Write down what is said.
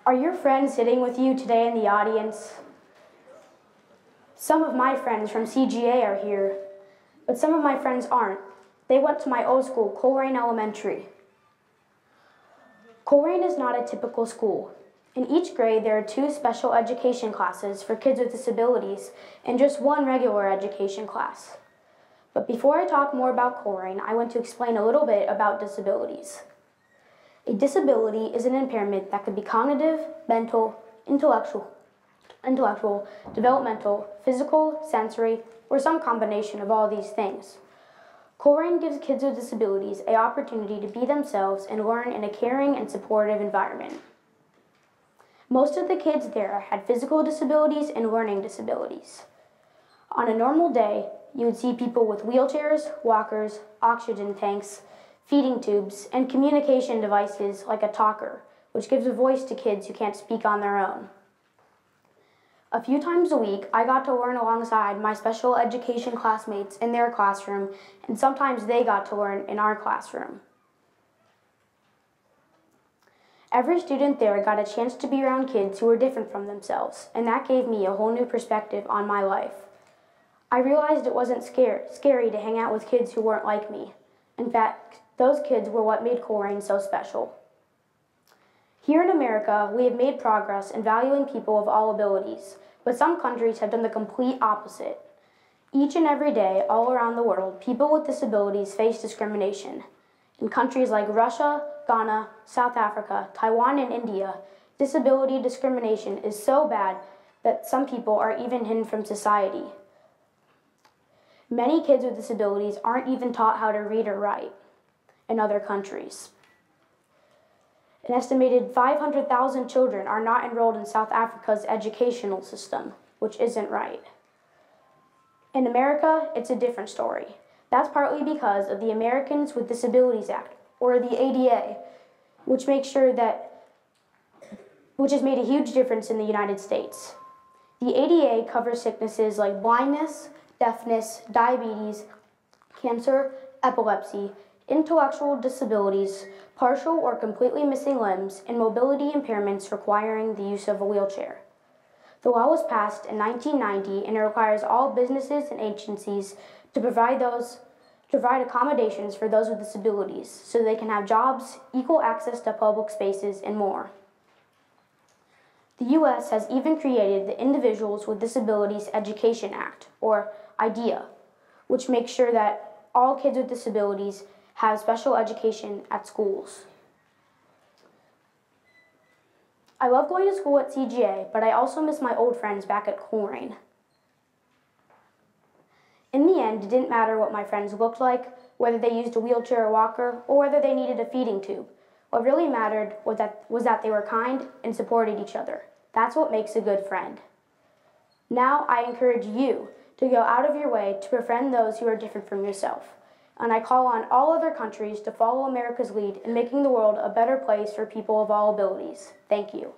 Are your friends sitting with you today in the audience? Some of my friends from CGA are here, but some of my friends aren't. They went to my old school, Colerain Elementary. Colerain is not a typical school. In each grade, there are 2 special education classes for kids with disabilities and just 1 regular education class. But before I talk more about Colerain, I want to explain a little bit about disabilities. A disability is an impairment that could be cognitive, mental, intellectual, developmental, physical, sensory, or some combination of all these things. Colerain gives kids with disabilities an opportunity to be themselves and learn in a caring and supportive environment. Most of the kids there had physical disabilities and learning disabilities. On a normal day, you would see people with wheelchairs, walkers, oxygen tanks, feeding tubes, and communication devices like a talker, which gives a voice to kids who can't speak on their own. A few times a week, I got to learn alongside my special education classmates in their classroom, and sometimes they got to learn in our classroom. Every student there got a chance to be around kids who were different from themselves, and that gave me a whole new perspective on my life. I realized it wasn't scary to hang out with kids who weren't like me. In fact, those kids were what made Colerain so special. Here in America, we have made progress in valuing people of all abilities, but some countries have done the complete opposite. Each and every day, all around the world, people with disabilities face discrimination. In countries like Russia, Ghana, South Africa, Taiwan, and India, disability discrimination is so bad that some people are even hidden from society. Many kids with disabilities aren't even taught how to read or write in other countries. An estimated 500,000 children are not enrolled in South Africa's educational system, which isn't right. In America, it's a different story. That's partly because of the Americans with Disabilities Act, or the ADA, which has made a huge difference in the United States. The ADA covers sicknesses like blindness, deafness, diabetes, cancer, epilepsy, intellectual disabilities, partial or completely missing limbs, and mobility impairments requiring the use of a wheelchair. The law was passed in 1990 and it requires all businesses and agencies to provide accommodations for those with disabilities so they can have jobs, equal access to public spaces, and more. The U.S. has even created the Individuals with Disabilities Education Act, or IDEA, which makes sure that all kids with disabilities have special education at schools. I love going to school at CGA, but I also miss my old friends back at Colerain. In the end, it didn't matter what my friends looked like, whether they used a wheelchair or walker, or whether they needed a feeding tube. What really mattered was that they were kind and supported each other. That's what makes a good friend. Now I encourage you to go out of your way to befriend those who are different from yourself. And I call on all other countries to follow America's lead in making the world a better place for people of all abilities. Thank you.